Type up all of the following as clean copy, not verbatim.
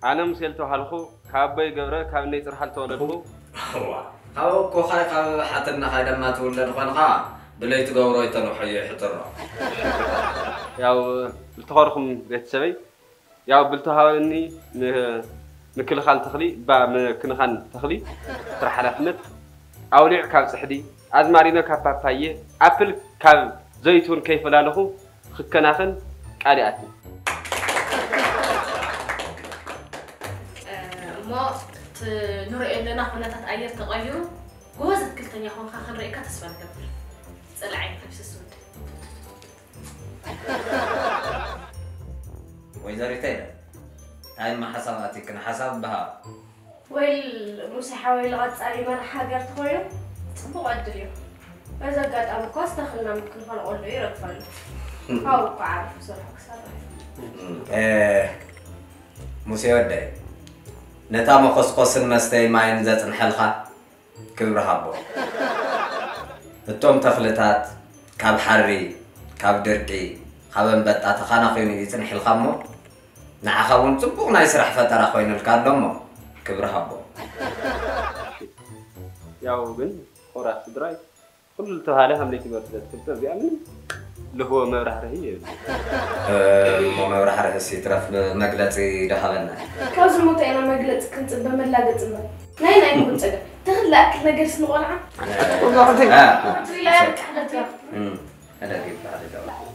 أنا مسيلته هالخو كابي جبرة كابني ترحل تولدخو هاو كوخاي كاب حتى خايدا ما تولد خانقا بليت جبرة يتنوحي حترا ياو التخارخم بيت سبي ياو بلتهاوني مكل خان تخلي با مكن خان تخلي ترحل فنت أوليع كاب سحدي أزمارينا كاب باباية أبل كاب زيتون كيف لا لخو خكناخن قارئاتي ما نرى إننا خلنا تتغير تغير جوزت كلتني خون خان رأيك تسفل قبل سلعين حبس السود ويزاريتين هاي ما حساباتي كنا حساب بها ويل موسى حاول لغاية تسألي ما حاجة تخويه تبغى أدريه إذا قد أبو كوس دخلنا ممكن خلقول له يركفل هاو بعرف صراحة موسى ودي نتام قصقص المستي ما ينزت الحلقة كبر هابو التوم تخلطات كاب حري كاب درقي كاب انبتا تخانقيني يتنحي الخمو نعخاون صبوغنا يسرح فترة خوين الكادومو كبر هابو ياو بن خورا سدراي كل تهالي هم ليتي برتدت كنت بيعمل اللي هو مبرح رهيب مبرح رهسي ترف مقلتي دخلنا كاوز موت أنا مقلت كنت بملاقة زمان ناي كنت أجا تخل أكل نجلس نقولها تري لا يرك حدث هذا كيف بعد جواب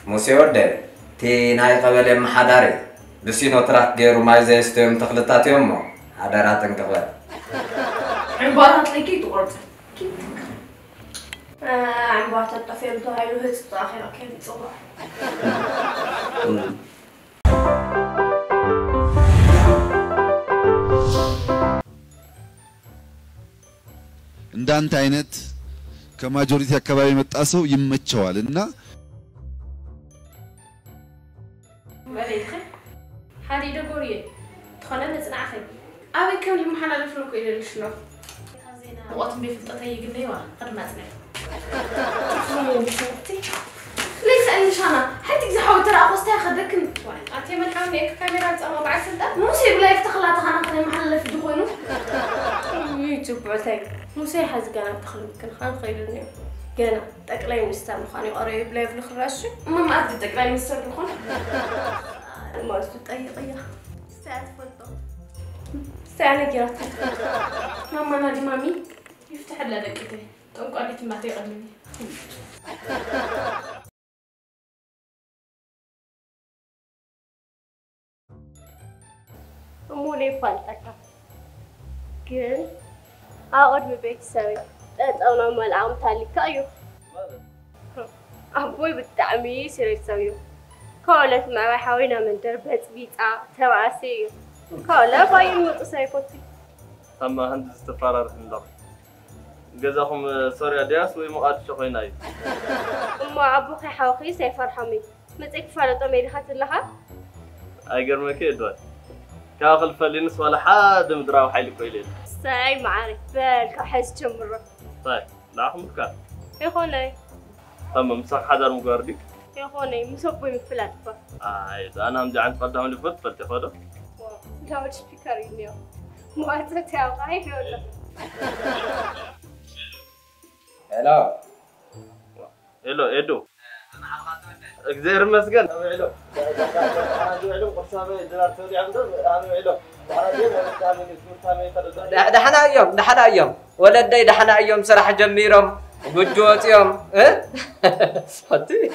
موسى ورد تي ناي قبل محضري بسينو تراك غيرو ماي زي ستيم تخلطات يومو حضرات انقبل عبارات لكي تقرد عبارات الطفيل بتاعي له هيك الآخرة كيف تصبح እንዳንተ አይነት ከማጆሪቲ አካባቢ የመጣ ሰው ይመቸዋልና مالك هذه دغوريه تخلنا نصنعها ابي كم المحلل فلوك الى شنو وقت بيفطط يقليوا قد ما سمعت ليش أني أنا حتى إذا حاولت ترى أقصتها خدك أنت من حاولني كاميرا تصور بعد سنة مو شيء بلا يفتخلات أنا خلي محل في دخونه يوتيوب بعتك مو شيء حز قانا تدخل يمكن خان خيرني قانا تقلي مستعمل خاني قريب لا يفلخ راسي ما أدري تقلي مستعمل خان ما أدري طيب ساعة فلتو ساعة نجرت ماما نادي مامي يفتح لنا دقيقتين تقول قالت ما تقدمني مولي فلتك كن أقعد ببيت سوي أنا مال عم تالي كأيو أبوي بالتعمي سير يسويه كانت مع حاولنا من دربت بيتا تواسي كلا باين متصيفوتي أما هند استفارة الله جزاهم سوريا دياس ومقاد شخويناي أما أبوك حاوخي سيفر حمي متك فرط أمير خات لها أجر مكيدوا كاخل فلينس ولا حد مدراو حيل كويلين ساي معارف بالك حس جمرة طيب لا حمرك يا خوني أما مسح حدا مقاردك يا خوني مسوي مفلات أنا هم جعان قدام اللي فتفلت فدا لا وش فكرين اليوم مو أنت تعرفي ولا هلا هلو إدو اكزير مسجن هلو هلو قصابي دلار سوري عنده هلو دحنا يوم ولدي دحنا يوم سرح جميرهم بجوت يوم حتى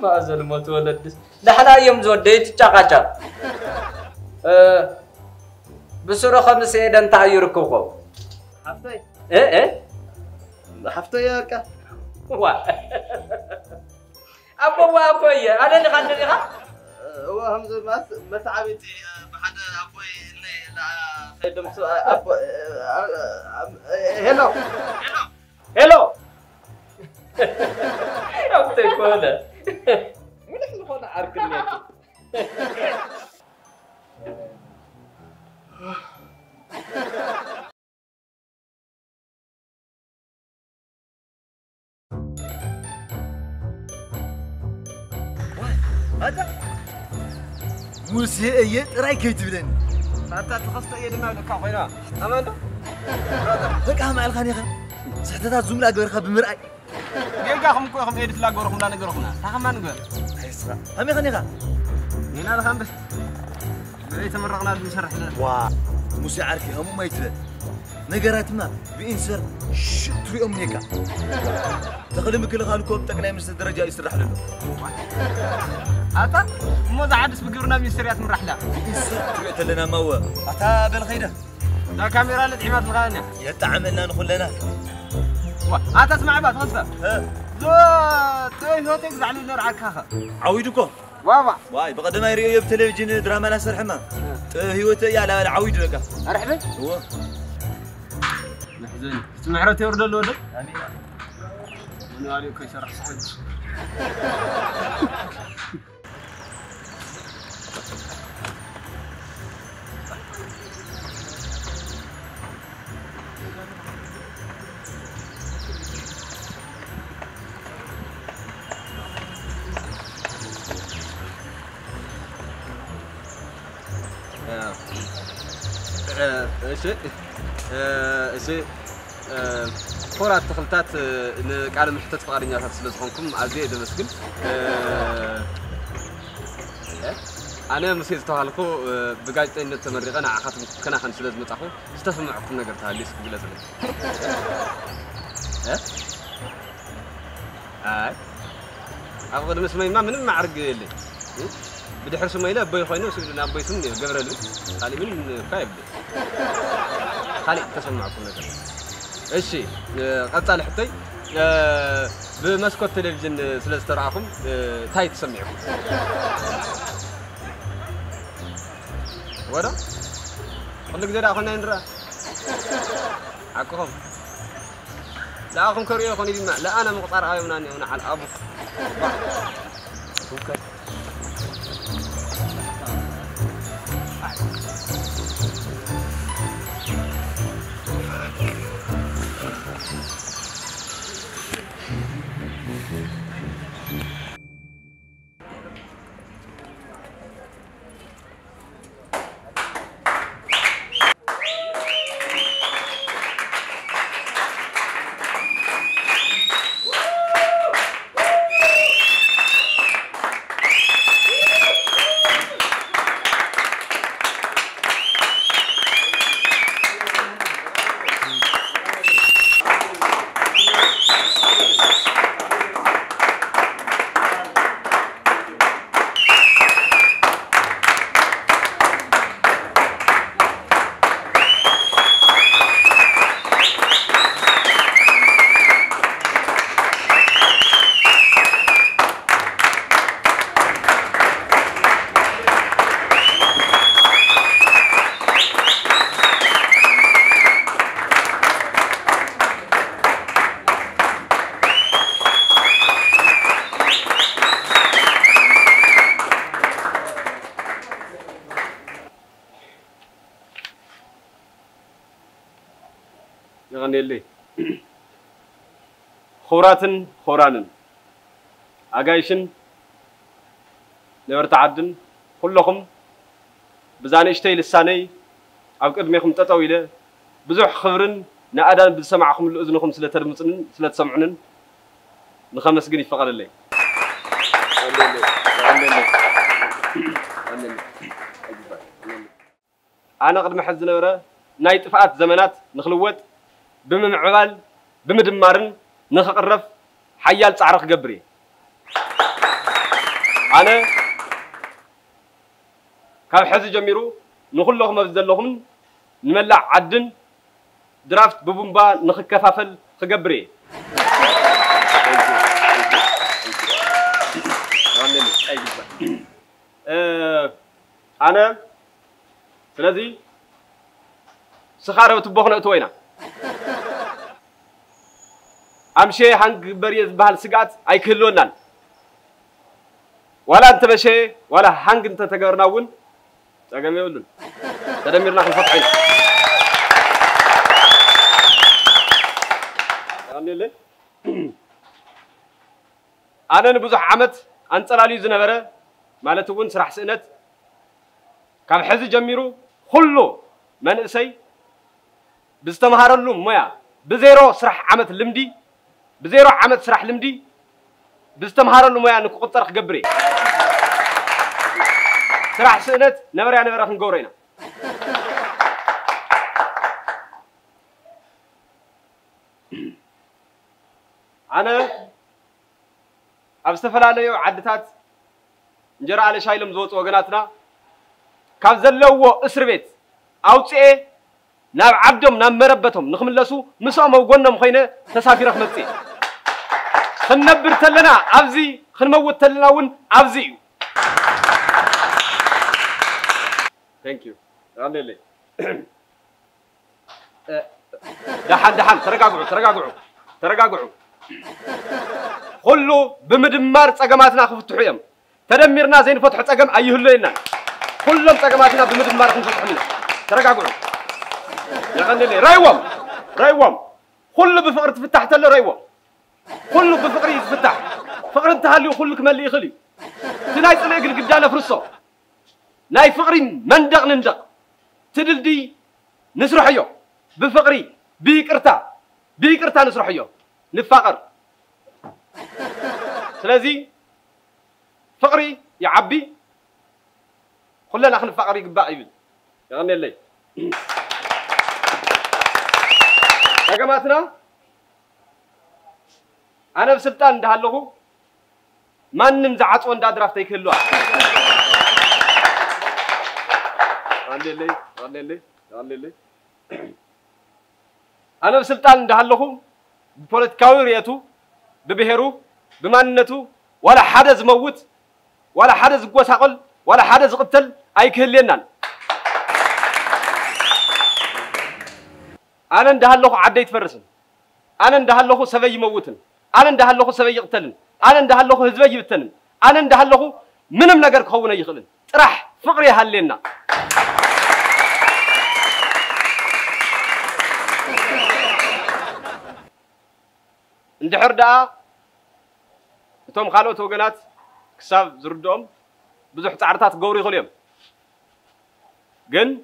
ما أزال ما تولد دحنا يوم زودي تشاقا بسرعة 5 دن تعير كوكو حفتي إيه حفتي يا كا أبو يا أنا اللي غني غا وهمزة ما تعبتي بحد أبوي اللي خيدم سو أبو هلو هلو أبتي كولا من اللي هون عاركني هذا موسى راي كيف تبلن أنت تخصص أي دماغ لك أخوينا أمان بك هم على خانيخة سحتات زملاء غيرها بمرأي جيجا خم كوي خم إيدي تلاقي غورهم لا نجورهنا تخم نقول هيسرا هم خانيخة هنا الخم بس بريت مرقنا بنشرح لنا وا موسى عارفي هم ما يتبل نجارات ما بإنسر شتري أمنيكا تخلي كل خالكم تقنع من الدرجة يسرح له أتا مو زعادس بقرنا من سريات من رحلة إنسر تريت لنا موا أتا بالخيرة لا كاميرا لدعمات الغانية يتعاملنا نقول لنا أتا اسمع بعد خلصة زو تيجي تقزع لي نور عكاخة عويدكم بابا واي بقدم يريو بتلفزيون دراما لا سرحما هيوته يا لا عويد لك أرحبي هو محزن اسمع رأتي ورد الولد امين من عليك شرح صحيح شيء كورات تخلطات نقال محتت فقارنيات سلازخونكم عزيز دمسكن انا مسيت تهالكو بغايتين تمرقنا عخاتم كنا خن سلاز مصحو استسمعكم ነገር ታሊስ ግለጽልኝ አይ አብغد መስመይማ ምንም ማዕርግ የለኝ بدحر سميله أبوي خوينا وسيدنا أبوي سمي قبرلو خالي من كايب خالي تسمعكم نجار إيشي قطع لحطي بمسكوت تلفزيون سلسلة رعاكم تاي تسمعكم ورا قلنا كذا أخونا نرى عكهم لا أخم كوريا أخوني بما لا أنا مقطع عيوناني هنا على أبو ممكن يغني لي خوراتن خورانن أجايشن نبرت عدن كلهم بزانيشتي للساني أو قدميكم تطويله بزح خبرن نأدان بسمعكم الأذنكم سلترمصن سلتسمعنن نخمس جنيه فقط اللي أنا قد محزن ورا نايت فات زمانات نخلوت بمعبال بمدمارن نخقرف حيال تعرق قبري أنا كان حز جميرو نقول لهم أبزل لهم نملع عدن درافت ببومبا نخكفافل خقبري أنا سلازي سخارة وتبوخنا أتوينا أمشي هنگ بريز بحال سقات أي كلونان ولا أنت بشي ولا هنگ أنت تقرناون تقام يقولون تدميرنا خلف فتحين أنا نبوزح عمت أنت رالي زنبرة مالتون سرح سنت كم حز جميرو كله من إسي بستمهار له مويا بزيرو سرح عمت لمدي بزيرو عمت سرح لمدي بستمهار له مويا نكو قطرخ قبري سرح سنت نمر نبرخ نقورينا أنا أبستفل عليه عدتات نجرى على شايلم زوت وجناتنا كابزلوا إسر بيت أوتي ناب عبدهم ناب مربتهم نخملسوا مسام وقولنا مخينة تسافر رحمتي خنبر تلنا عبزي خنموت تلنا ون عبزي thank you راني دحان ترقاقعوا كله بمدمار تقاماتنا خفتحوا يم تدمرنا زين فتح تقام أيه لنا كلهم تقاماتنا بمدمار خفتحوا ترقاقعوا يغني لي رايوم كله بفقر تفتح له رايوم كله بفقر يتفتح فقر انتهى وكلك ملي يخلي تناي طليق القدانه فرصه ناي فقري مندق نندق تدلدي نسرحيو بفقري بيقرتا نسرحيو نفقر سلازي فقري يعبي كلنا اخن فقري يقبا يبل يغني لي يا جماعتنا أنا بسلطان ده هلوه ما نمزعت وان ده درافت يكلوا غني لي أنا بسلطان ده هلوه بوليتيكاوي رياتو ببهرو بماننتو ولا حدث موت ولا حدث قوساقل ولا حدث قتل أي كلينا أنا ده هلوه عديت فرسن أنا ده هلوه سبي موتن أنا ده هلوه سبي يقتلن أنا ده هلوه هزبي يبتلن أنا ده هلوه منم نجار كونه يخلن راح فقري هلينا اندحر دا توم خالو توغنات كساب زردهم بزح تعرتات قوري خليهم جن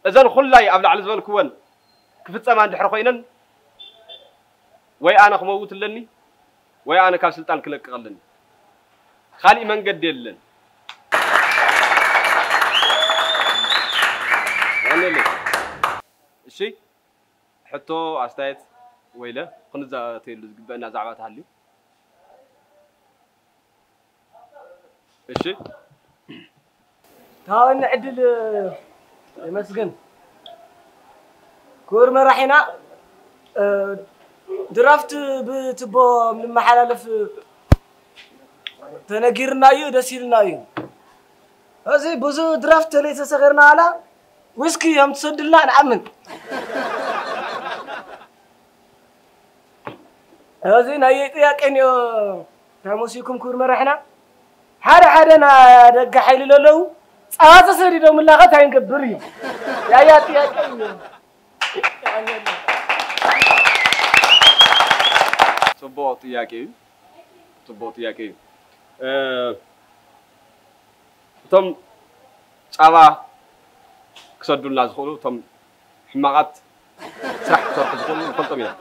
إذن خلاي قبل على زمان كون كفت زمان اندحر خوينن وي أنا خموت لني وي أنا كاب سلطان كلك قلني خالي من قد يلن يعني لي الشيء حطوا أستاذ ويله خنزة تيلز قبنا زعبات هالي الشيء تاون عدل مسجن كور مرحنا درافت بتبو من محلالف تنقيرنا يو دسيلنا يو هذي بزو درافت ليس صغيرنا على ويسكي يوم تصدلنا نعمل هذي نايت يا كنيو تاموسيكم كور مرحنا حدا دق حيل لولو صاص سري دو من لاغت هينقبري يا كنيو صبوت ياكي توم صابا كسدونا زخلو توم حماقات سرح صرت زخلو فلطمينا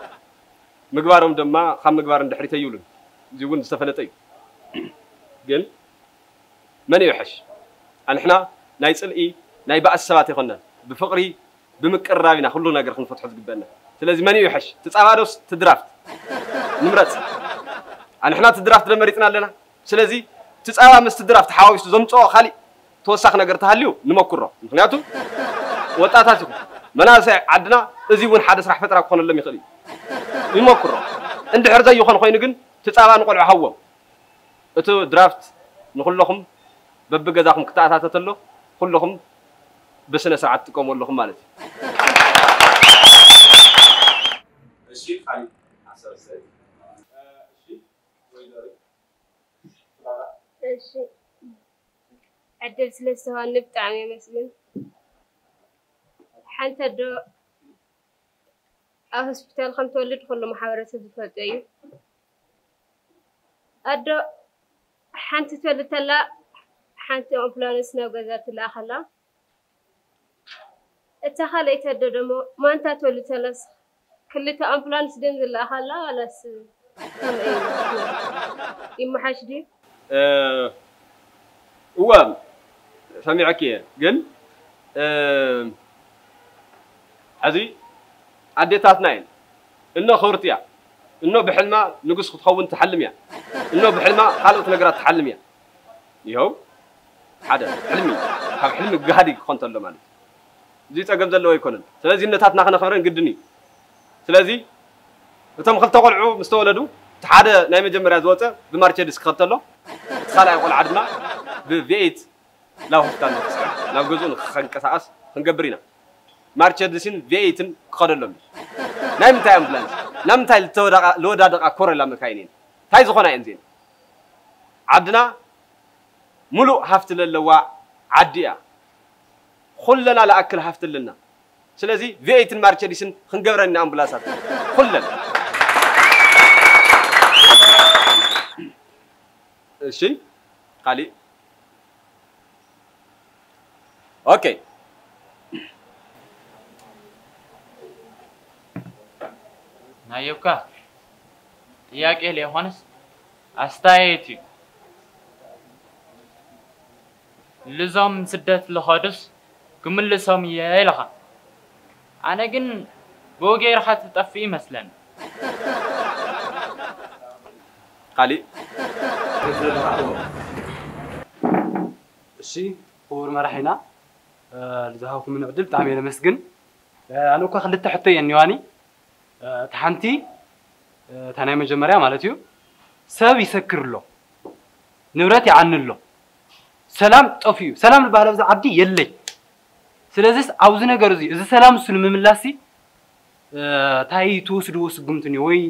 مغبارهم دما خم مغبار اندحريته يولن زيون استفلطي جن من يوحش ان احنا ناي صلئي ناي باس سبات يخنا بفقري بمقرابينا كل نجر خنفتح زغبنا سلازي من يوحش تصابادوس تدرافت نمرت ان احنا تدرافت لمريتنا لنا سلازي تصابا مس تدرافت حاويش زمصو خالي توسخ نجر تهاليو نمكرو مخنياتو وطاتاتو مناسع عدنا ازي ون حدا سرح فتره كون لم يخلي يمكرو اندحر زي يخون خوين كن تصابا نقلع حوو اتو درافت نخلكم ببغزاكم كتاتاتتلو كلكم بسنه ساعات تقوموا لكم مالتي الشيء خالي حسب السيد الشيء ويداري الشيء عدل سلسة نبتع مسلم حتى دو هوسبيتال خم تولد كل محاورة تفضي أدو حنت تولد لا حنت أمبلانس نوجزات الأخلا اتخلي تددمو ما انت تولي تلس كلتا امبلانس دنزل اخلا ولاس يما حشدي هو سمعك قل عزي عديتاتنا انه خورتيا انه بحلمه نقص تخون تحلميا انه بحلمه خالق نقرات تحلميا يهو حدا حلمي هاك حلمي قهدي كنت له مالك زي تقب زلو يكونن سلازي نتاتنا خنا خبرن قدني سلازي انتم خلت تقلعوا مستولدوا حدا ناي مجمريا زوته بمارشيدس كختلو خالع يقول عدنا بفيت لا هفتان لا جزون خنقساس خنقبرينا مارشيدسين فيتن كخدلهم ناي متاي امبلانس نمتاي لودا دقا كورلا مكاينين تاي زخونا انزين عدنا ملو حفت للوا عديا كلنا لا اكل حفت لنا سلازي فيتن مارشيدسين خنقبرنا امبلانسات كلنا شيء قالي اوكي نايوكا ጥያቄ ለዮሐንስ አስተያየቲ لزم ስደት ለሆድስ ግምልሰም ይላኻ አነ ግን ጎጌር ሐት ጠፊ ይመስለን قالي እሺ ور مرحينا لزهاكم من عدل تعمل مسجن انا እኮ خلت حتى ينيواني تحنتي تناي مجمريا مالتيو سب يسكر له نبرت يعن له سلام طفيو سلام البالو عبدي يلي سلازيس عاوز ነገር እዚ እዚ ሰላም እሱ ንምምላሲ ታይ ትወስዱ ወስጉምትኒ ወይ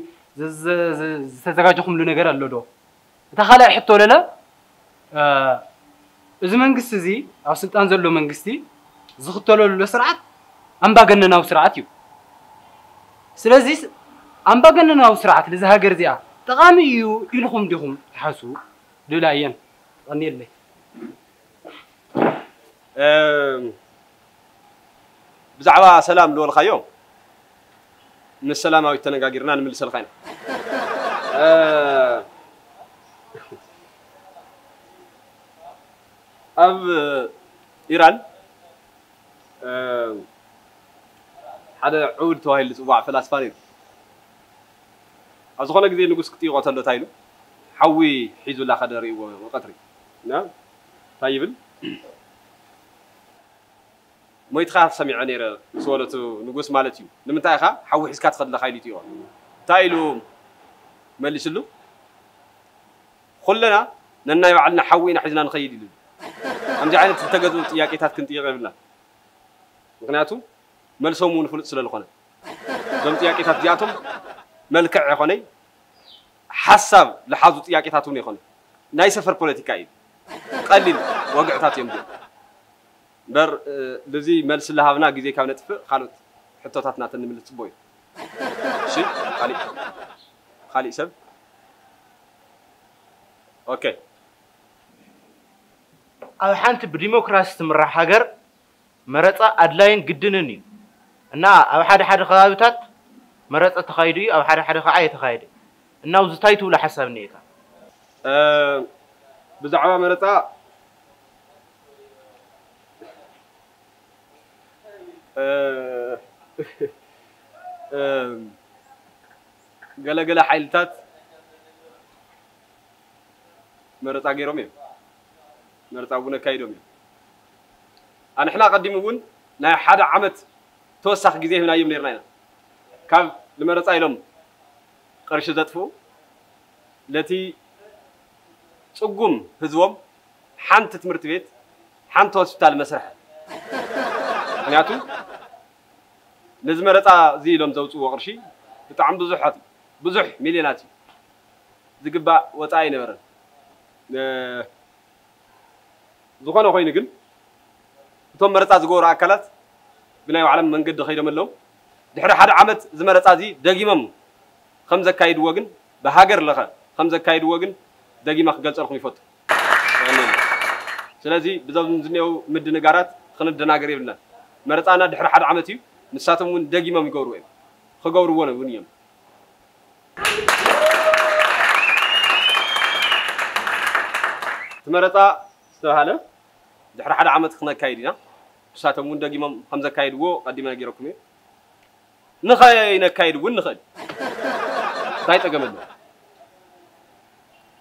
ተዘጋጀኹም ሉ ነገር አለ ዶ ተኻላይ ሕቶ ለለ እዚ መንግስት እዚ ኣብ ስልጣን ዘሎ መንግስቲ ዝኽተለሉ ስርዓት አምባገነናው ስርዓት እዩ ስለዚህ አምባገነናው ስርዓት ለዚ ሀገር እዚኣ ጠቃሚ እዩ ኢልኩም ዲኹም ተሓሱ ድላየን ቀኒለይ بزعوا سلام لول خيو من السلاماوي تنغاغيرنا نملس الخاين اب ايران هذا عود توهيل صباع فلاسفاني ازخونه غزي نغس كتيقو تلو تايلو حوي حيزو لا خدري وقطري نعم طيب مويت خاف سمع نيره سولتو نغوس مالتيو نمنتاي خا حوي حسكات خدل خايلتيو تايلو ملسلو كلنا ننا يعلنا حوينا حزنا نخيد يلو امجي عينت تغزو ጥያቄታት ክንጥይቀብና ምክንያቱ መልሶም ንፍልጥ ስለልኾነ ዞም ጥያቄታት ዚያቶም መልክዕ ይኾነ ሐሳብ ለሐዙ ጥያቄታት ሆነ ይኾነ ናይ ሰፈር ፖለቲካ እዩ ቀሊል ወግዕታት እዮም በር ለዚ መልስ ለሃብና ግዜ ካብ ነጥፍ ካልኦት ሕቶታትና ተንምልስ ጽቦይ እሺ خالي ሰብ ኦኬ ኣብ ሓንቲ ብዲሞክራሲ ትምራሕ ሃገር መረፃ ኣድላይን ግድንን እዩ እና ኣብ ሓደ ሓደ ከባቢታት መረፃ ተኻይዱ እዩ ኣብ ሓደ ሓደ ከዓ የተኻይደ እና ውዝ ታይ ትብሉ ሓሳብ ነይካ ብዛዕባ መረፃ ገለገለ ሓይልታት መረፃ ገይሮም እዮም መረፃ እውን ካይዶም እዮም ኣንሕና ቀዲሙ እውን ናይ ሓደ ዓመት ተወሳኺ ግዜ ህብናዮም ነርና ኢና ካብ ንመረፃ ኢሎም ቅርሺ ዘጥፍኡ ለቲ ጽጉም ህዝቦም ሓንቲ ትምህርቲ ቤት ሓንቲ ሆስፒታል መስርሕ ምክንያቱ ነዚ መረፃ እዚ ኢሎም ዘውፅዎ ቅርሺ ብጣዕሚ ብዙሕ ሚልዮናት እዩ ዝግባእ ወፃኢ ነበረን ዝኾነ ኮይኑ ግን እቶም መረፃ ዝገበሩ ኣካላት ብናይ ባዕሎም መንገዲ ኸይዶም ኣለዉ ድሕሪ ሓደ ዓመት እዚ መረፃ እዚ ደጊሞም ከም ዘካይድዎ ግን ብሃገር ለኸ ከም ዘካይድዎ ግን ደጊማ ክገልፀልኩም ይፈቱ ስለዚ ብዞም ዝኔው ምድንጋራት ክንደናገር የብልናን مرتانا دحر حد عمتي نساتهم من دقيمة يقولوا إيه خجوروا ولا ونيم مرتا استهلا دحر حد عمت خنا كايدنا نساتهم من دقيمة همزة كايد وو قديما يجيركم إيه نخاينا كايد ونخد تايت أجمل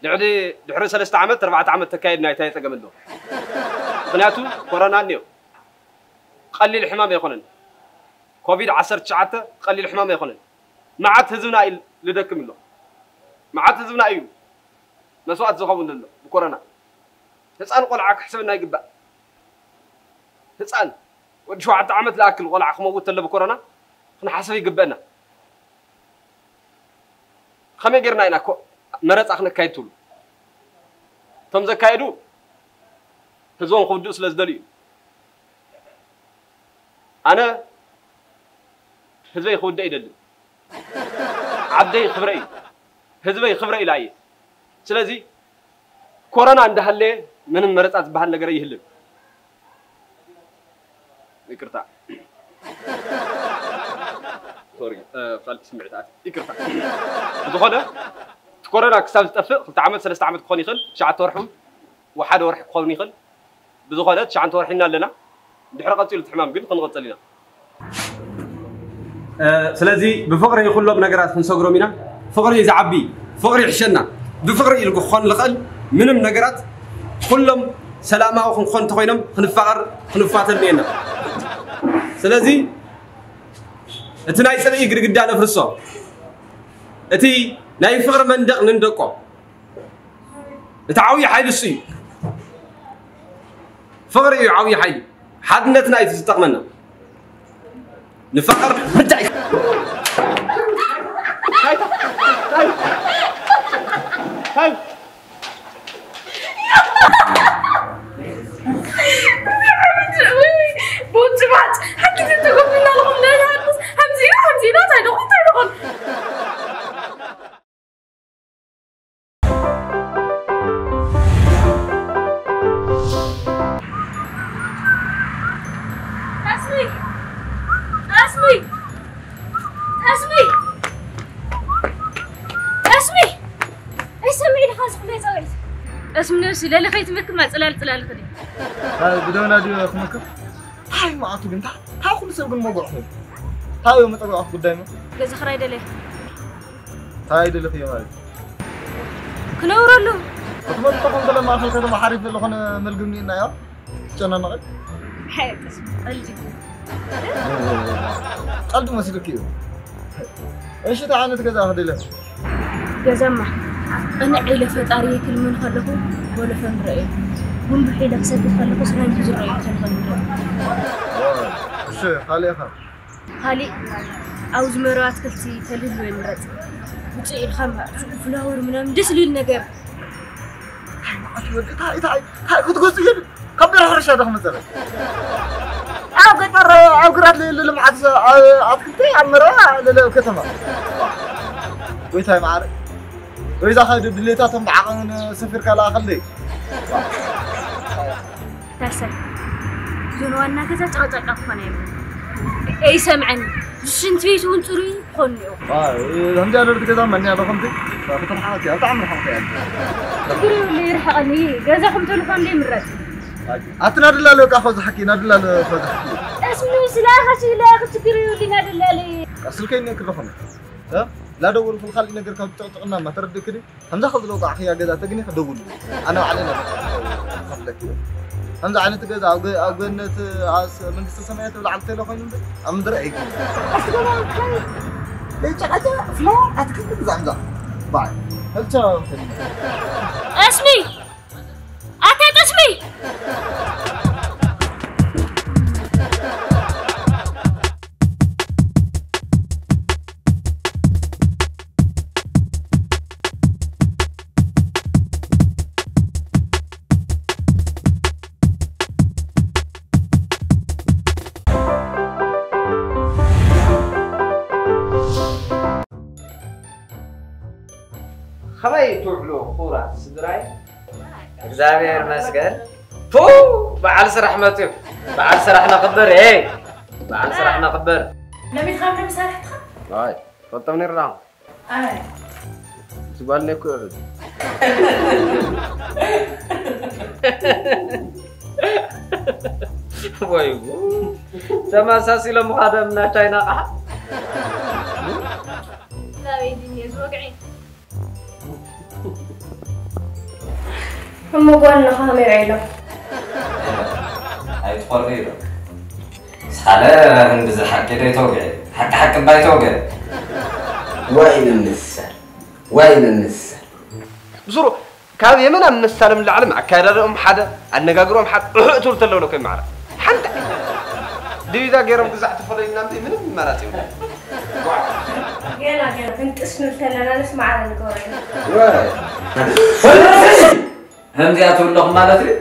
دعدي دحر 3 عامات 4 عامات تكايدنا تايت أجمل قناتو كورونا نيو قليل الحمام يخونن كوفيد 19 قليل الحمام يخونن معات هزبنا لدكم له معات هزبنا ايو مسوات زخون له بكورونا هصان قلعك حسبنا يقبا هصان ود 7 عامات لاكل قلع خموت له بكورونا خنا حسب يقبانا خمي غيرنا اينا مرص اخنا كايتول تم زكايدو هزون خدوس لزدلي أنا هزبي خود دايدل عبدي خبري هزبي خبري لاي سلازي كورونا عند هاللي من المرضات بهال نجار يهلم يكرتا سوري قلت سمعت يكرتا بتخونه كورونا كسب تطفق تعمل 3 عامات كوني خل شعت ورحم وحد ورح كوني خل بتخونه شعت ورحنا لنا دحر قتيل الحمام قل خنقتل لنا سلازي بفقر يخلو بنجرات خنسغرو مينا فقر يزعبي فقر يحشنا بفقر يلقو خون لقل منم نجرات كلهم سلامه وخن تخوينم خنفقر خنفاتل بينا سلازي اتناي سبي غرغدا نفرسو اتي ناي فقر مندق نندقو اتعاوي حيد السي فقر يعاوي حيد حدنتنا يتستقمنا نفقر بدعي هاي بوت بعد حكيت انت قبل لنا لهم لا هالبس همزينا تايدخل اسمي نفسي لا خيت مكر ما صلال خدي هاي بدونا دي خمكر هاي ما عطو بنت هاي كل سبب الموضوع هاي يوم تطلع قدامي جز خراي دله هاي دله في مال كنور له كنت تقوم كلام ما خلك ما حارف اللي خنا ملقمني لنا يا كنا نقل هاي قلبي قلبي ما سلكيو ايش تعال نتجزا هذه له جزمه أنا عيلة فطاري كل من خلقه ولا فهم رأيه من بحيلة سد خلقه سنين تجري خلقه شو خالي أخا خالي عاوز مرات كلتي تلهي وين مرات بتشي الخمر فلاور من دس لي النجاب هاي كنت قصدي قبل الحرش هذا مثلا أو قرأت لي للمعز عطتي عمرها للكتمة ويتها معارك وإذا خد دليتاتهم بعقن سفر كلا خلي تاسع جنوانا كذا تعطيك أفنى أي سمعني شنت فيه شو نسوي خنيو هم جالوا كذا مني هذا خمتي فكتب حاجة تعمل حاجة تقولوا اللي يرحقني جازا خمتوا لفان لي مرات أتنادل له كافز حكي نادل له كافز حكي اسمه سلاخة سلاخة تقولوا اللي نادل لي أصل كأني كذا خمت لا دور في الخلي نقدر كنا ما ترد كذي هم دخل لو ضحية كذا تجني خدول أنا علينا خلك هم ده عينت كذا أو جنة من السماء ولا على التلفون أم درعي ليش عدا فلا أتكلم زعمة باي هل ترى اسمي أكيد اسمي خباي تعلو خورة سدراي እግዚአብሔር ይመስገን ፉ በዓል ስራሕ መጥዩ በዓል ስራሕ ነቅብር بعد سرحنا خبر لم يتخاف لم سارحتها هاي فطمني الرام اي سبالني كل ወይ ተመሳሲሎ መኻደም ና ቻይና ቃ لا بيديني زوقعين هم قولنا خامي عيلة هاي تقريرا سخالة من بزر حق كده يتوقع حق باي توقع وين النسال وين النسال بزرو كان يمنا من السالم العالم كاررهم حدا النجاجرهم حد تقول تلو لكم معنا حتى دي إذا جرم قزعت فريق نامتي من مراتي يلا بنت اسم الثلاثة نسمع على القرية هم زياتوا لهم مالتي